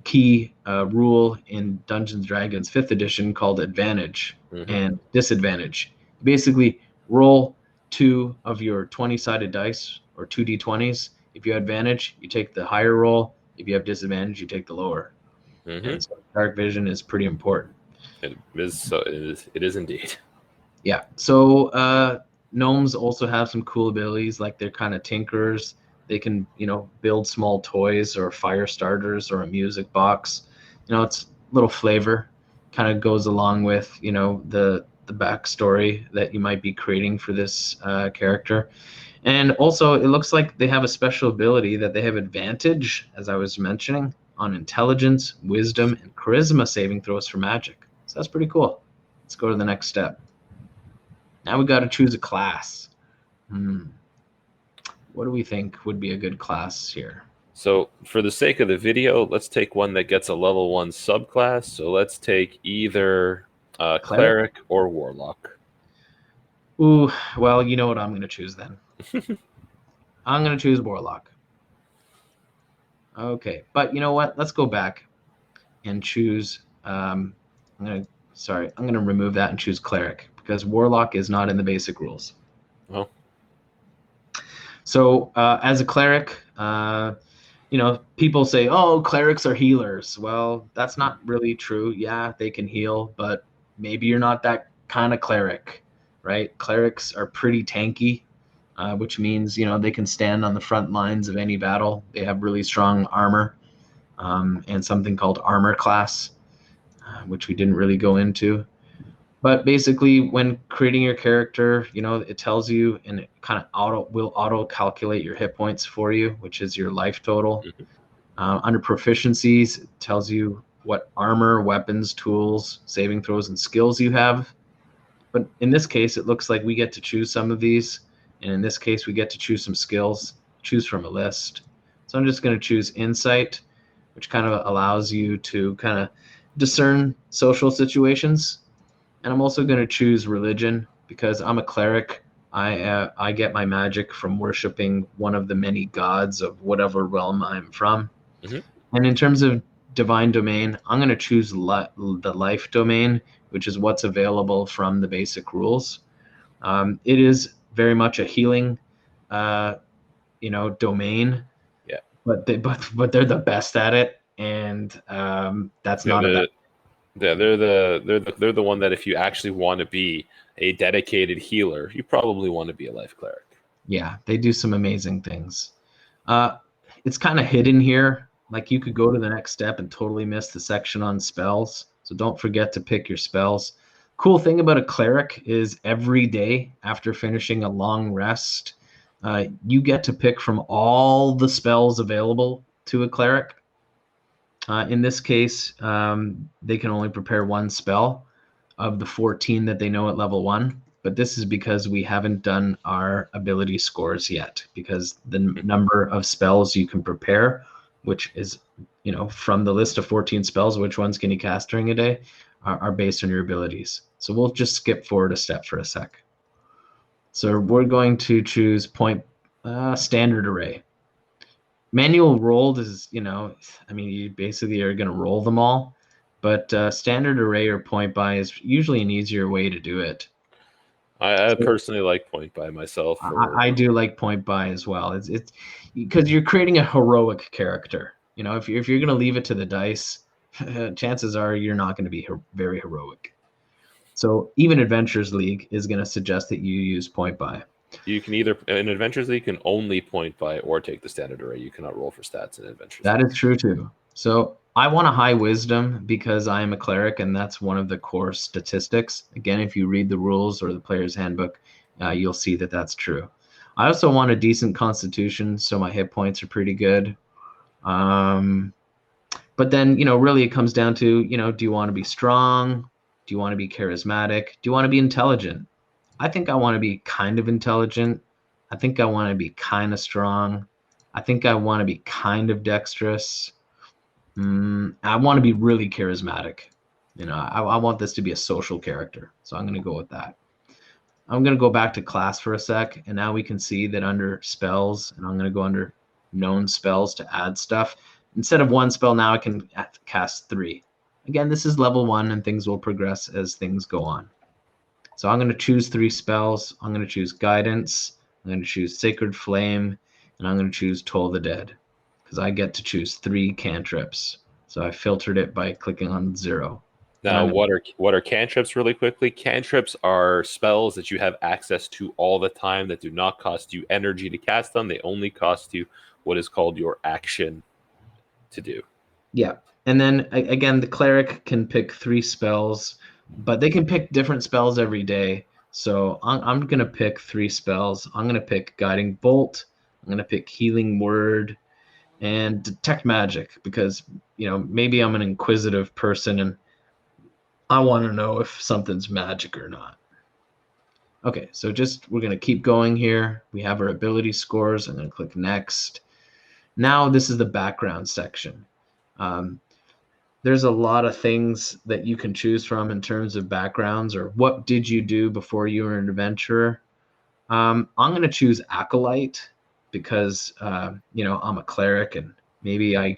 key rule in Dungeons & Dragons 5th edition called advantage and disadvantage. Basically, roll 2 of your 20-sided dice or 2d20s. If you have advantage, you take the higher roll. If you have disadvantage, you take the lower. And so dark vision is pretty important. It is indeed. Yeah. So gnomes also have some cool abilities, like they're kind of tinkerers. They can, build small toys or fire starters or a music box. It's a little flavor, kind of goes along with, the backstory that you might be creating for this character. And also, it looks like they have a special ability that they have advantage, as I was mentioning, on intelligence, wisdom, and charisma saving throws for magic. So that's pretty cool. Let's go to the next step. Now we got to choose a class. What do we think would be a good class here? So for the sake of the video, let's take one that gets a level 1 subclass. So let's take either Cleric or Warlock. Ooh, well, you know what I'm going to choose then. I'm going to choose Warlock. Okay, but you know what? Let's go back and choose. I'm going to remove that and choose Cleric because Warlock is not in the basic rules. Oh. So as a Cleric, people say, oh, Clerics are healers. Well, that's not really true. Yeah, they can heal, but maybe you're not that kind of Cleric, right? Clerics are pretty tanky, which means, they can stand on the front lines of any battle. They have really strong armor and something called armor class, which we didn't really go into. But basically, when creating your character, it tells you, and it kind of will auto calculate your hit points for you, which is your life total. Under proficiencies, it tells you what armor, weapons, tools, saving throws, and skills you have. But in this case, it looks like we get to choose some of these. And in this case, we get to choose some skills, choose from a list. So I'm just going to choose Insight, which kind of allows you to kind of discern social situations. And I'm also going to choose Religion because I'm a Cleric. I get my magic from worshiping one of the many gods of whatever realm I'm from. And in terms of Divine Domain, I'm going to choose the Life Domain, which is what's available from the basic rules. It is very much a healing, domain. Yeah. But they're the best at it, and that's not a bad. Yeah, they're the one that if you actually want to be a dedicated healer, you probably want to be a life cleric. Yeah, they do some amazing things. It's kind of hidden here. Like you could go to the next step and totally miss the section on spells. So don't forget to pick your spells. Cool thing about a cleric is every day after finishing a long rest, you get to pick from all the spells available to a cleric. In this case, they can only prepare one spell of the 14 that they know at level 1. But this is because we haven't done our ability scores yet, because the number of spells you can prepare, which is, from the list of 14 spells, which ones can you cast during a day, are based on your abilities. So we'll just skip forward a step for a sec. So we're going to choose standard array. Manual rolled is, you basically are going to roll them all, but standard array or point buy is usually an easier way to do it. I personally like point buy myself. I do like point buy as well. It's because you're creating a heroic character. If you're going to leave it to the dice, chances are you're not going to be very heroic. So even Adventures League is going to suggest that you use point buy. You can either, in Adventures League, you can only point buy or take the standard array. You cannot roll for stats in Adventures League. That is true too. So I want a high wisdom because I am a cleric, and that's one of the core statistics. Again, if you read the rules or the player's handbook, you'll see that that's true. I also want a decent constitution, so my hit points are pretty good. But then, really it comes down to, do you want to be strong? Do you want to be charismatic? Do you want to be intelligent? I think I want to be kind of intelligent. I think I want to be kind of strong. I think I want to be kind of dexterous. I want to be really charismatic. I want this to be a social character. So I'm going to go with that. I'm going to go back to class for a sec. And now we can see that under spells, and I'm going to go under known spells to add stuff. Instead of one spell, now I can cast 3. Again, this is level 1, and things will progress as things go on. So I'm going to choose 3 spells. I'm going to choose Guidance. I'm going to choose Sacred Flame. And I'm going to choose Toll the Dead, because I get to choose 3 cantrips. So I filtered it by clicking on 0. Now, what are cantrips really quickly? Cantrips are spells that you have access to all the time that do not cost you energy to cast them. They only cost you what is called your action to do. Yeah. And then again, the cleric can pick 3 spells, but they can pick different spells every day. So I'm going to pick 3 spells. I'm going to pick Guiding Bolt. I'm going to pick Healing Word and Detect Magic, because, maybe I'm an inquisitive person and I want to know if something's magic or not. Okay, so we're going to keep going here. We have our ability scores. I'm going to click Next. Now this is the background section. There's a lot of things that you can choose from in terms of backgrounds, or what did you do before you were an adventurer. I'm going to choose Acolyte because, I'm a cleric, and maybe I,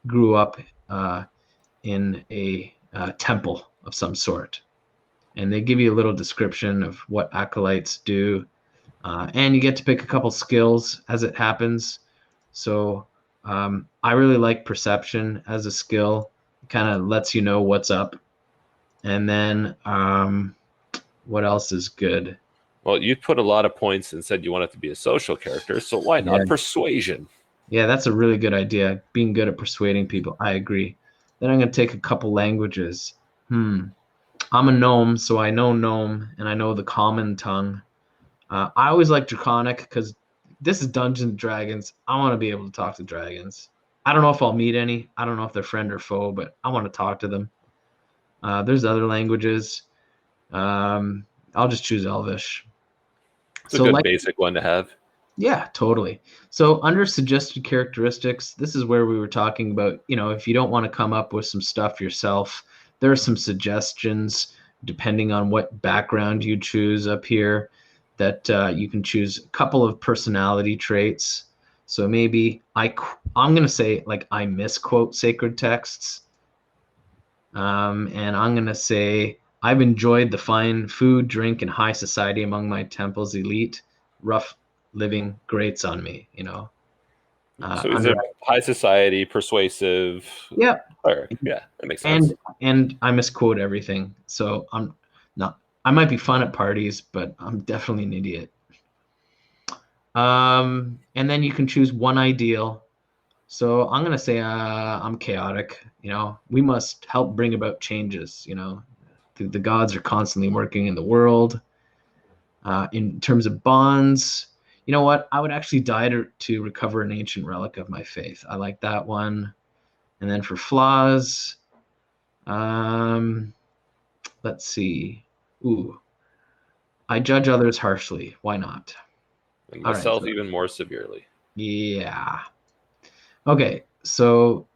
grew up in a temple of some sort. And they give you a little description of what acolytes do. And you get to pick a couple skills as it happens. So I really like Perception as a skill. It kind of lets you know what's up. And then what else is good? Well, you put a lot of points and said you want it to be a social character, so why not Persuasion? Yeah, that's a really good idea. Being good at persuading people. I agree. Then I'm going to take a couple languages. I'm a gnome, so I know gnome, and I know the common tongue. I always like Draconic because this is Dungeons and Dragons. I want to be able to talk to dragons. I don't know if I'll meet any. I don't know if they're friend or foe, but I want to talk to them. There's other languages. I'll just choose Elvish. It's a good basic one to have. Yeah, totally. So under suggested characteristics, this is where we were talking about, if you don't want to come up with some stuff yourself, there are some suggestions depending on what background you choose up here that you can choose a couple of personality traits. So maybe I'm going to say, like, I misquote sacred texts. And I'm going to say, I've enjoyed the fine food, drink, and high society among my temple's elite. Rough living grates on me, So is it high society, persuasive? Yeah. Cleric. Yeah, that makes sense. And I misquote everything. So I might be fun at parties, but I'm definitely an idiot. And then you can choose one ideal. So I'm going to say I'm chaotic. We must help bring about changes. The gods are constantly working in the world. In terms of bonds, you know what? I would actually die to recover an ancient relic of my faith. I like that one. And then for flaws, let's see. I judge others harshly. Why not? And myself even more severely. Yeah. Okay, so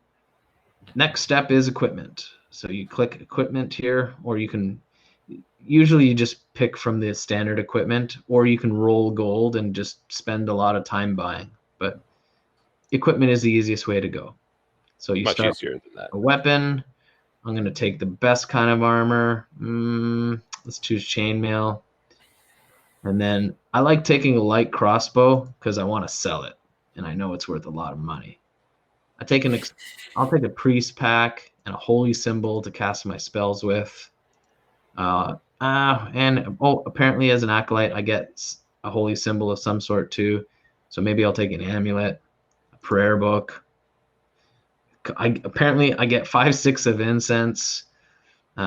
next step is equipment. So you click equipment here, or usually you just pick from the standard equipment, or you can roll gold and just spend a lot of time buying. But equipment is the easiest way to go. So you start easier than that. A weapon. I'm going to take the best kind of armor. Let's choose chainmail. And then I like taking a light crossbow because I want to sell it, and I know it's worth a lot of money. I'll take a priest pack and a holy symbol to cast my spells with. Apparently as an acolyte, I get a holy symbol of some sort too. So maybe I'll take an amulet, a prayer book. I get 5-6 of incense,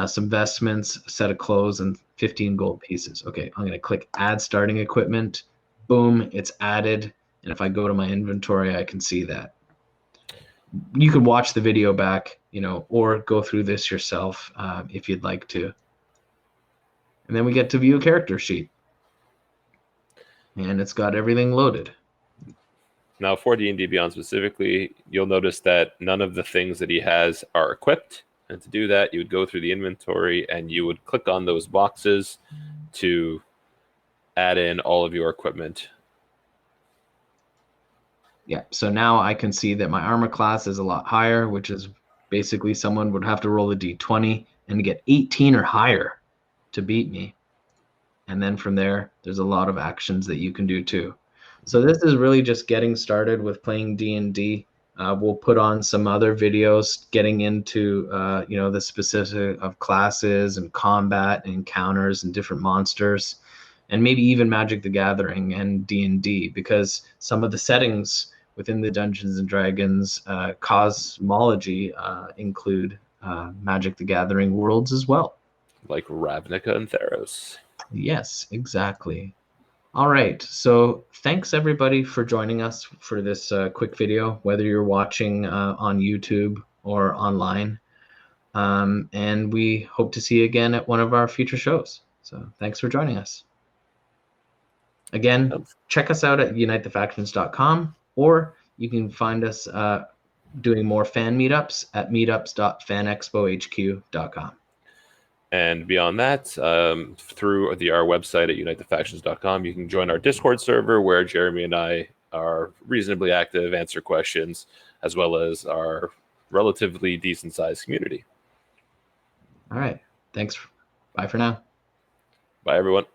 some vestments, a set of clothes, and 15 gold pieces. Okay, I'm going to click Add Starting Equipment. Boom, it's added. And if I go to my inventory, I can see that. you could watch the video back, or go through this yourself if you'd like to. And then we get to view a character sheet. And it's got everything loaded. Now, for D&D Beyond specifically, you'll notice that none of the things that he has are equipped. And to do that, you would go through the inventory and you would click on those boxes to add in all of your equipment. Yeah, so now I can see that my armor class is a lot higher, which is basically someone would have to roll a d20 and get 18 or higher to beat me. And then from there, there's a lot of actions that you can do too. So this is really just getting started with playing D&D. We'll put on some other videos getting into the specific of classes and combat and encounters and different monsters, and maybe even Magic the Gathering and D&D, because some of the settings within the Dungeons and Dragons cosmology include Magic the Gathering worlds as well. Like Ravnica and Theros. Yes, exactly. All right, so thanks everybody for joining us for this quick video, whether you're watching on YouTube or online. And we hope to see you again at one of our future shows. So thanks for joining us. Again, check us out at unitethefactions.com, or you can find us doing more fan meetups at meetups.fanexpohq.com. And beyond that, through our website at unitethefactions.com, you can join our Discord server where Jeremy and I are reasonably active, answer questions, as well as our relatively decent-sized community. All right. Thanks. Bye for now. Bye, everyone.